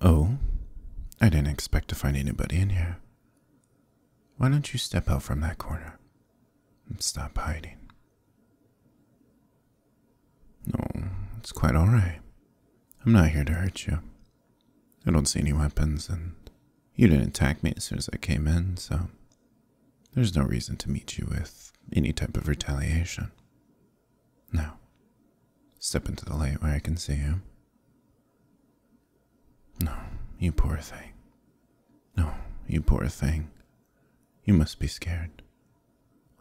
Oh, I didn't expect to find anybody in here. Why don't you step out from that corner and stop hiding? No, it's quite alright. I'm not here to hurt you. I don't see any weapons, and you didn't attack me as soon as I came in, so there's no reason to meet you with any type of retaliation. Now, step into the light where I can see you. No, you poor thing. No, you poor thing. You must be scared.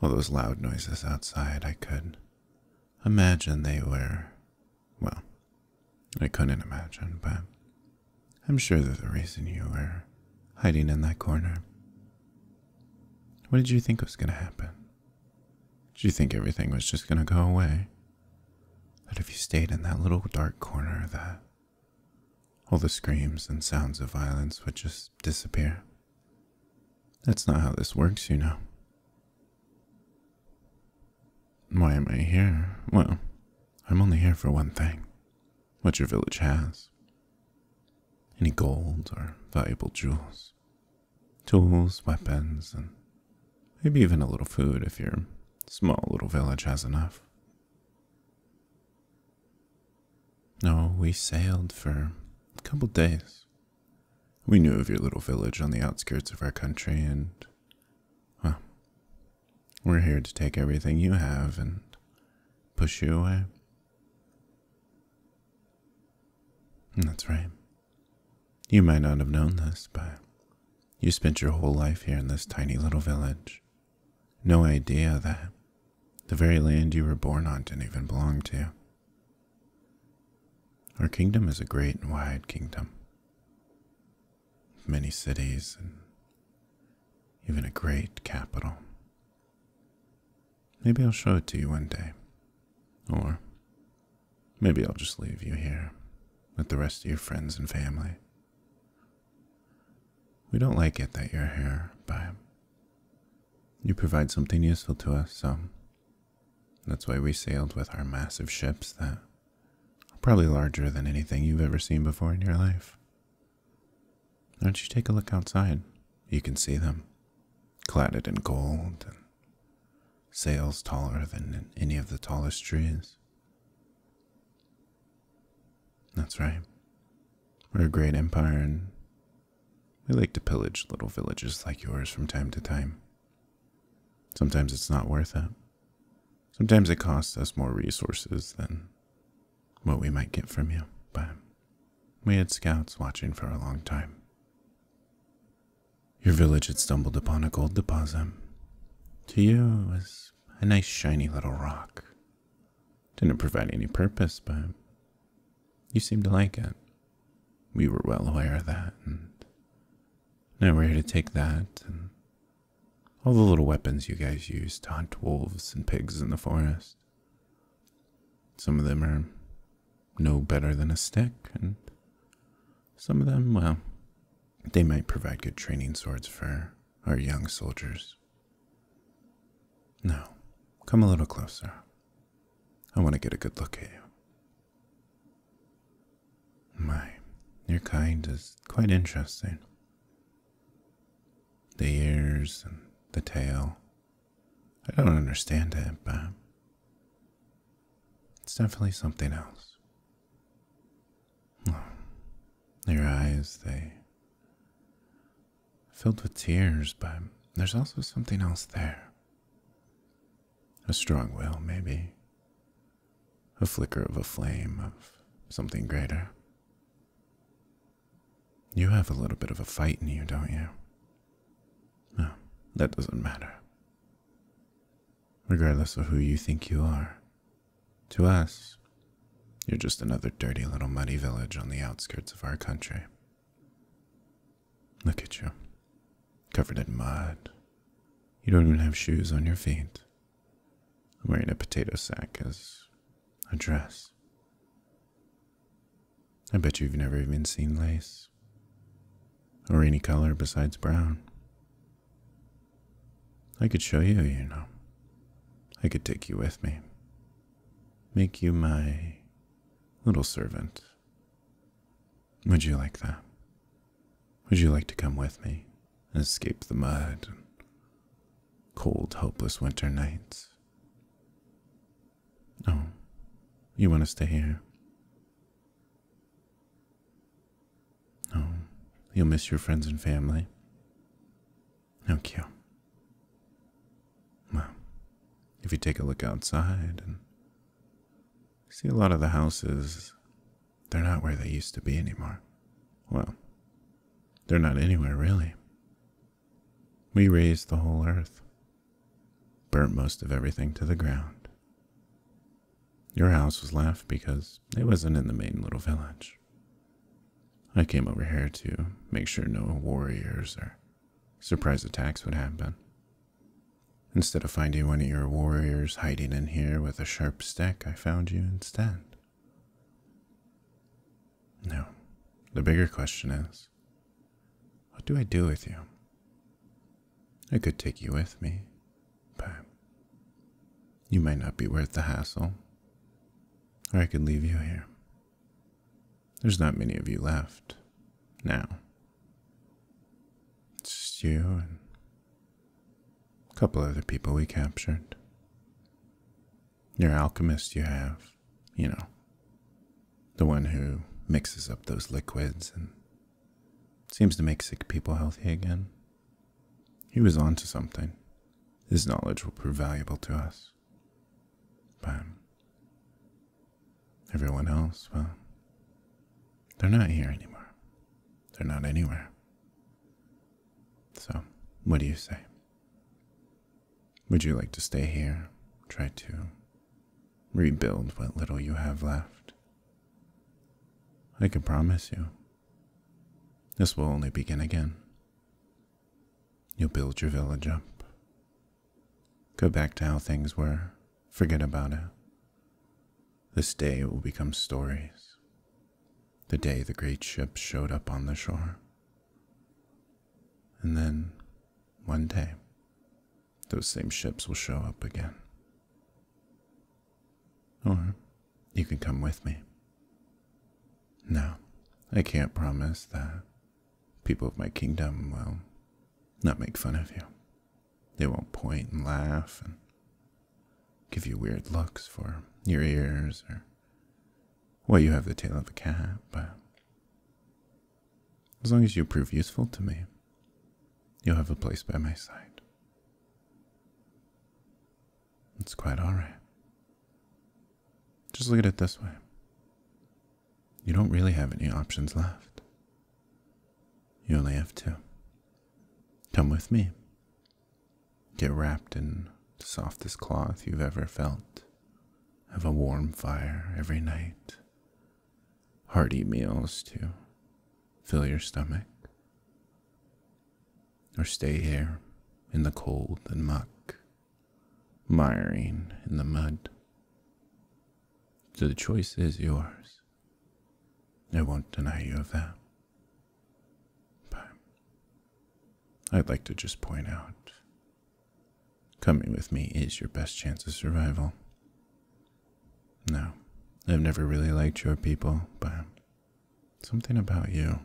All those loud noises outside, I could imagine they were, well, I couldn't imagine, but I'm sure they're the reason you were hiding in that corner. What did you think was going to happen? Did you think everything was just going to go away? That if you stayed in that little dark corner, that all the screams and sounds of violence would just disappear? That's not how this works, you know. Why am I here? Well, I'm only here for one thing. What your village has. Any gold or valuable jewels. Tools, weapons, and maybe even a little food if your small little village has enough. No, we sailed for a couple days. We knew of your little village on the outskirts of our country, and, well, we're here to take everything you have and push you away. That's right. You might not have known this, but you spent your whole life here in this tiny little village. No idea that the very land you were born on didn't even belong to you. Our kingdom is a great and wide kingdom. Many cities and even a great capital. Maybe I'll show it to you one day. Or maybe I'll just leave you here with the rest of your friends and family. We don't like it that you're here, but you provide something useful to us, so that's why we sailed with our massive ships that are probably larger than anything you've ever seen before in your life. Why don't you take a look outside? You can see them, cladded in gold and sails taller than any of the tallest trees. That's right. We're a great empire, and we like to pillage little villages like yours from time to time. Sometimes it's not worth it. Sometimes it costs us more resources than what we might get from you, but we had scouts watching for a long time. Your village had stumbled upon a gold deposit. To you, it was a nice shiny little rock. Didn't provide any purpose, but you seemed to like it. We were well aware of that, and now we're here to take that and all the little weapons you guys use to hunt wolves and pigs in the forest. Some of them are no better than a stick, and some of them, well, they might provide good training swords for our young soldiers. Now, come a little closer. I want to get a good look at you. My, your kind is quite interesting. The ears and the tail. I don't understand it, but it's definitely something else. Your eyes, they filled with tears, but there's also something else there. A strong will, maybe. A flicker of a flame of something greater. You have a little bit of a fight in you, don't you? No, that doesn't matter. Regardless of who you think you are, to us, you're just another dirty little muddy village on the outskirts of our country. Look at you, covered in mud. You don't even have shoes on your feet. I'm wearing a potato sack as a dress. I bet you've never even seen lace. Or any color besides brown. I could show you, you know. I could take you with me. Make you my little servant. Would you like that? Would you like to come with me and escape the mud and cold, hopeless winter nights? Oh, you want to stay here? Oh, you'll miss your friends and family. How cute. Well, if you take a look outside and see a lot of the houses, they're not where they used to be anymore. Well, they're not anywhere really. We razed the whole earth, burnt most of everything to the ground. Your house was left because it wasn't in the main little village. I came over here to make sure no warriors or surprise attacks would happen. Instead of finding one of your warriors hiding in here with a sharp stick, I found you instead. Now, the bigger question is, what do I do with you? I could take you with me, but you might not be worth the hassle. Or I could leave you here. There's not many of you left now. It's just you and a couple other people we captured. Your alchemist you have, you know, the one who mixes up those liquids and seems to make sick people healthy again. He was onto something. His knowledge will prove valuable to us. But everyone else, well, they're not here anymore. They're not anywhere. So, what do you say? Would you like to stay here, try to rebuild what little you have left? I can promise you, this will only begin again. You'll build your village up. Go back to how things were. Forget about it. This day it will become stories. The day the great ships showed up on the shore. And then, one day, those same ships will show up again. Or you can come with me. No, I can't promise that people of my kingdom will not make fun of you. They won't point and laugh and give you weird looks for your ears or well, you have the tail of a cat, but as long as you prove useful to me, you'll have a place by my side. It's quite alright. Just look at it this way. You don't really have any options left. You only have two. Come with me. Get wrapped in the softest cloth you've ever felt. Have a warm fire every night. Hearty meals to fill your stomach. Or stay here in the cold and muck, miring in the mud. So the choice is yours. I won't deny you of that. But I'd like to just point out, coming with me is your best chance of survival. No, I've never really liked your people, but something about you.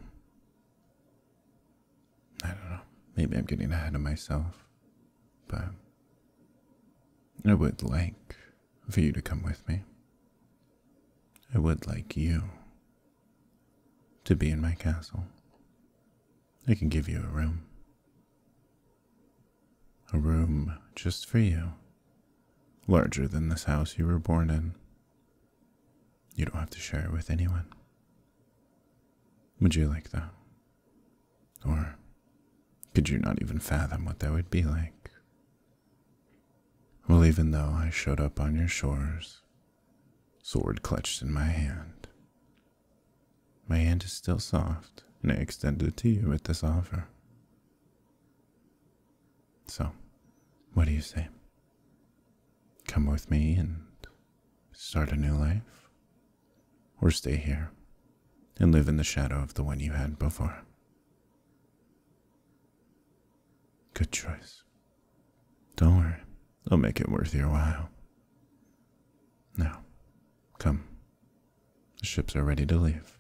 I don't know, maybe I'm getting ahead of myself, but I would like for you to come with me. I would like you to be in my castle. I can give you a room. A room just for you, larger than this house you were born in. You don't have to share it with anyone. Would you like that? Or could you not even fathom what that would be like? Well, even though I showed up on your shores, sword clutched in my hand is still soft, and I extended it to you with this offer. So, what do you say? Come with me and start a new life? Or stay here and live in the shadow of the one you had before? Good choice. Don't worry, I'll make it worth your while. Now, come. The ships are ready to leave.